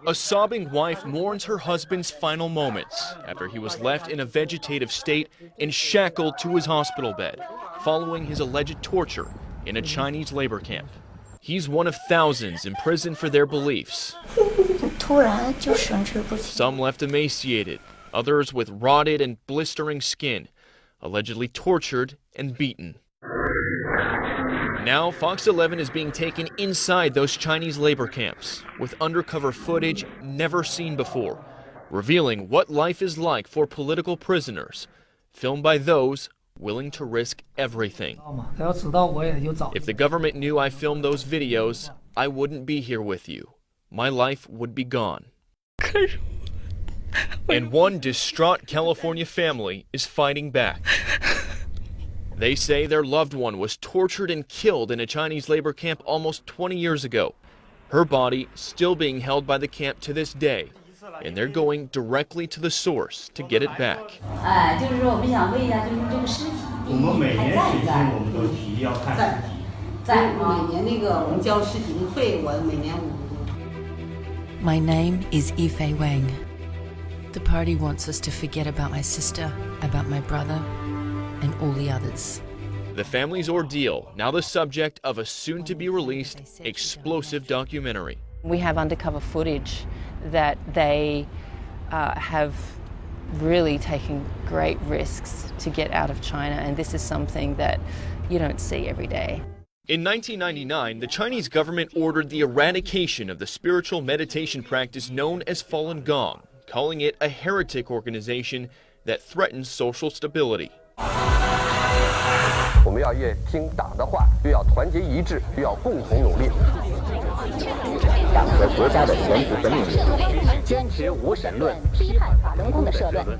A sobbing wife mourns her husband's final moments after he was left in a vegetative state and shackled to his hospital bed following his alleged torture in a Chinese labor camp. He's one of thousands imprisoned for their beliefs. Some left emaciated, others with rotted and blistering skin, allegedly tortured and beaten. Now, Fox 11 is being taken inside those Chinese labor camps with undercover footage never seen before, revealing what life is like for political prisoners, filmed by those willing to risk everything. If the government knew I filmed those videos, I wouldn't be here with you. My life would be gone. And one distraught California family is fighting back. They say their loved one was tortured and killed in a Chinese labor camp almost 20 years ago. Her body still being held by the camp to this day, and they're going directly to the source to get it back. My name is Yifei Wang. The party wants us to forget about my sister, about my brother, and all the others. The family's ordeal, now the subject of a soon-to-be-released explosive documentary. We have undercover footage that they have really taken great risks to get out of China, and this is something that you don't see every day. In 1999, the Chinese government ordered the eradication of the spiritual meditation practice known as Falun Gong, calling it a heretic organization that threatens social stability. 我们要越听党的话，越要团结一致，越要共同努力。党和国家的前途和命运，坚持无神论，批判法轮功的社论，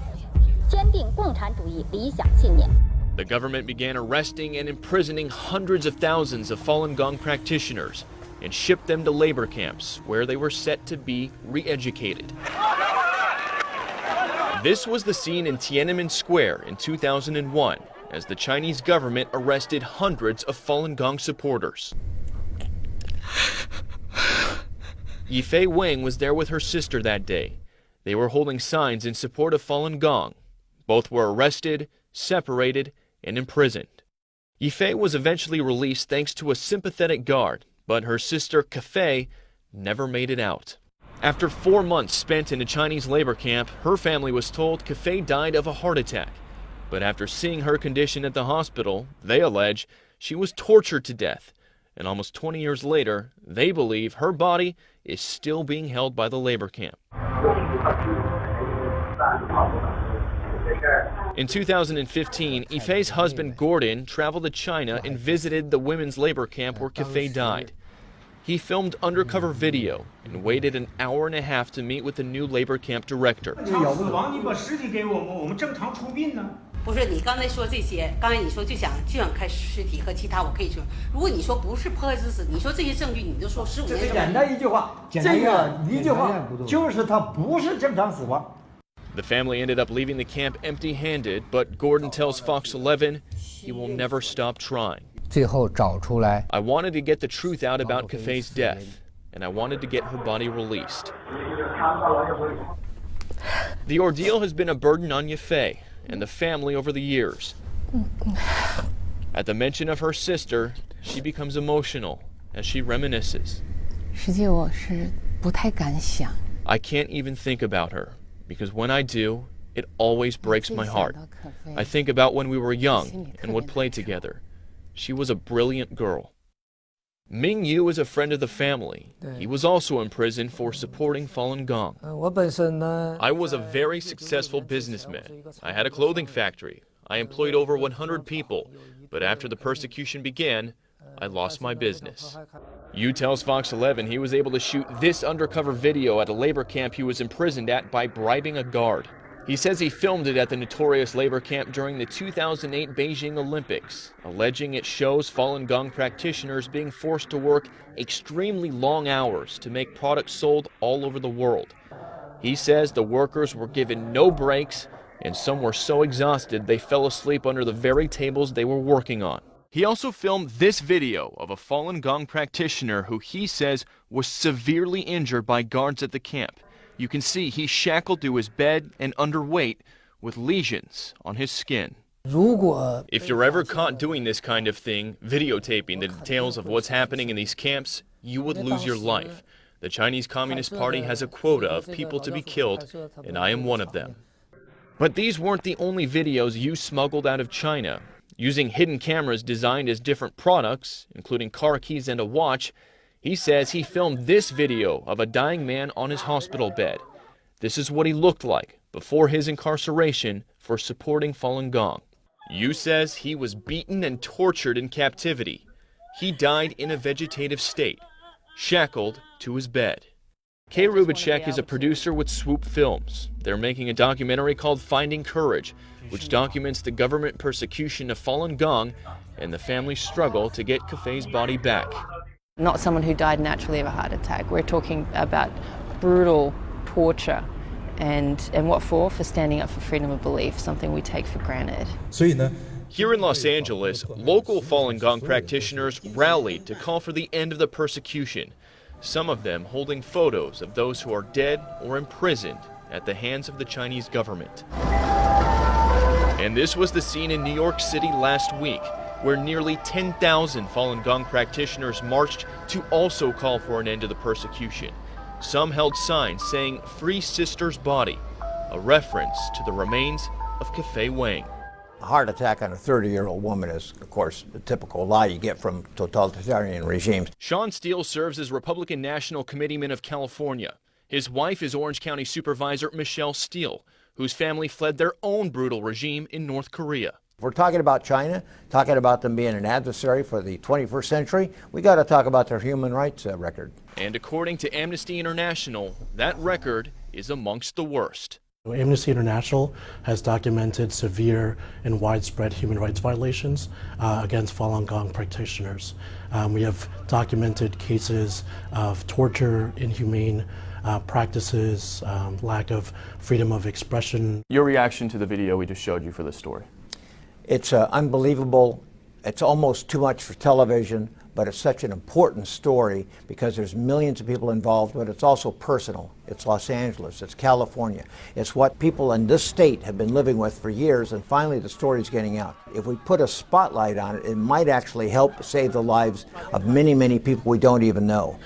坚定共产主义理想信念。 The government began arresting and imprisoning hundreds of thousands of Falun Gong practitioners and shipped them to labor camps where they were set to be re-educated. This was the scene in Tiananmen Square in 2001 as the Chinese government arrested hundreds of Falun Gong supporters. Yifei Wang was there with her sister that day. They were holding signs in support of Falun Gong. Both were arrested, separated, and imprisoned. Yifei was eventually released thanks to a sympathetic guard, but her sister Kafei never made it out. After 4 months spent in a Chinese labor camp, her family was told Kafei died of a heart attack. But after seeing her condition at the hospital, they allege she was tortured to death. And almost 20 years later, they believe her body is still being held by the labor camp. In 2015, Yifei's husband Gordon traveled to China and visited the women's labor camp where Kafei died. He filmed undercover video and waited an hour and a half to meet with the new labor camp director. 不是你刚才说这些，刚才你说就想看尸体和其他，我可以说，如果你说不是迫害致死，你说这些证据，你就说15年。这简单一句话，这个一句话就是他不是正常死亡。 The family ended up leaving the camp empty-handed, but Gordon tells Fox 11 he will never stop trying. 最后找出来。 I wanted to get the truth out about Kafei's death, and I wanted to get her body released. The ordeal has been a burden on Yifei and the family over the years. At the mention of her sister, she becomes emotional as she reminisces. 实际我是不太敢想。 I can't even think about her, because when I do, it always breaks my heart. I think about when we were young and would play together. She was a brilliant girl. Ming Yu is a friend of the family. He was also in prison for supporting Falun Gong. I was a very successful businessman. I had a clothing factory. I employed over 100 people. But after the persecution began, I lost my business. Yu tells Fox 11 he was able to shoot this undercover video at a labor camp he was imprisoned at by bribing a guard. He says he filmed it at the notorious labor camp during the 2008 Beijing Olympics, alleging it shows Falun Gong practitioners being forced to work extremely long hours to make products sold all over the world. He says the workers were given no breaks, and some were so exhausted they fell asleep under the very tables they were working on. He also filmed this video of a Falun Gong practitioner who he says was severely injured by guards at the camp. You can see he's shackled to his bed and underweight with lesions on his skin. If you're ever caught doing this kind of thing, videotaping the details of what's happening in these camps, you would lose your life. The Chinese Communist Party has a quota of people to be killed, and I am one of them. But these weren't the only videos you smuggled out of China. Using hidden cameras designed as different products, including car keys and a watch, he says he filmed this video of a dying man on his hospital bed. This is what he looked like before his incarceration for supporting Falun Gong. Yu says he was beaten and tortured in captivity. He died in a vegetative state, shackled to his bed. Kay Rubacek is a producer with Swoop Films. They're making a documentary called Finding Courage, which documents the government persecution of Falun Gong and the family's struggle to get Kafei's body back. Not someone who died naturally of a heart attack. We're talking about brutal torture. And what for? For standing up for freedom of belief, something we take for granted. Here in Los Angeles, local Falun Gong practitioners rallied to call for the end of the persecution, some of them holding photos of those who are dead or imprisoned at the hands of the Chinese government. And this was the scene in New York City last week, where nearly 10,000 Falun Gong practitioners marched to also call for an end to the persecution. Some held signs saying, "Free Sister's Body," a reference to the remains of Kafei Wang. A heart attack on a 30-year-old woman is, of course, the typical lie you get from totalitarian regimes. Sean Steele serves as Republican National Committeeman of California. His wife is Orange County Supervisor Michelle Steele, whose family fled their own brutal regime in North Korea. If we're talking about China, talking about them being an adversary for the 21st century, we got to talk about their human rights record. And according to Amnesty International, that record is amongst the worst. Amnesty International has documented severe and widespread human rights violations against Falun Gong practitioners. We have documented cases of torture, inhumane practices, lack of freedom of expression. Your reaction to the video we just showed you for this story? It's unbelievable. It's almost too much for television, but it's such an important story because there's millions of people involved, but it's also personal. It's Los Angeles, it's California. It's what people in this state have been living with for years, and finally the story's getting out. If we put a spotlight on it, it might actually help save the lives of many, many people we don't even know.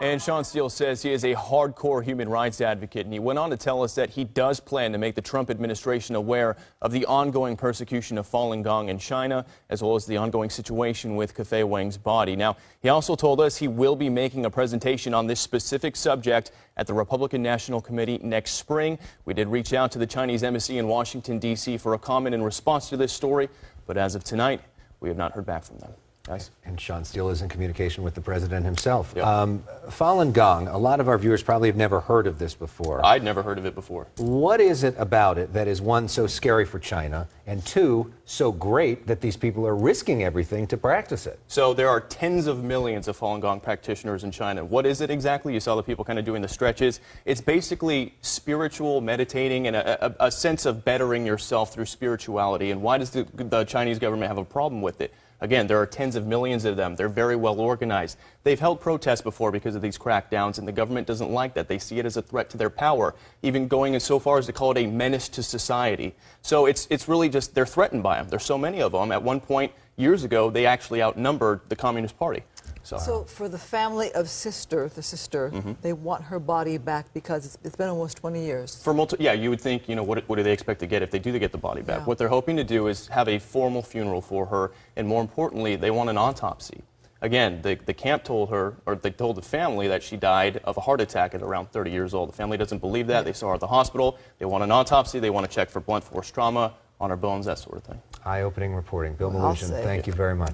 And Sean Steele says he is a hardcore human rights advocate, and he went on to tell us that he does plan to make the Trump administration aware of the ongoing persecution of Falun Gong in China, as well as the ongoing situation with Kafei Wang's body. Now, he also told us he will be making a presentation on this specific subject at the Republican National Committee next spring. We did reach out to the Chinese embassy in Washington, D.C. for a comment in response to this story, but as of tonight, we have not heard back from them. Guys? And Sean Steele is in communication with the president himself. Yep. Falun Gong, a lot of our viewers probably have never heard of this before. I'd never heard of it before. What is it about it that is, one, so scary for China, and two, so great that these people are risking everything to practice it? So there are tens of millions of Falun Gong practitioners in China. What is it exactly? You saw the people kind of doing the stretches. It's basically spiritual meditating and a sense of bettering yourself through spirituality. And why does the Chinese government have a problem with it? Again, there are tens of millions of them. They're very well organized. They've held protests before because of these crackdowns, and the government doesn't like that. They see it as a threat to their power, even going as so far as to call it a menace to society. So it's really just, they're threatened by them. There's so many of them. At one point, years ago, they actually outnumbered the Communist Party. So for the family of the sister, they want her body back because it's been almost 20 years. Yeah, you would think, you know, what do they expect to get if they do get the body back? Yeah. What they're hoping to do is have a formal funeral for her, and more importantly, they want an autopsy. Again, the camp told her, or they told the family that she died of a heart attack at around 30 years old. The family doesn't believe that. They saw her at the hospital. They want an autopsy. They want to check for blunt force trauma on her bones, that sort of thing. Eye-opening reporting. Bill Maluzhin, thank you very much.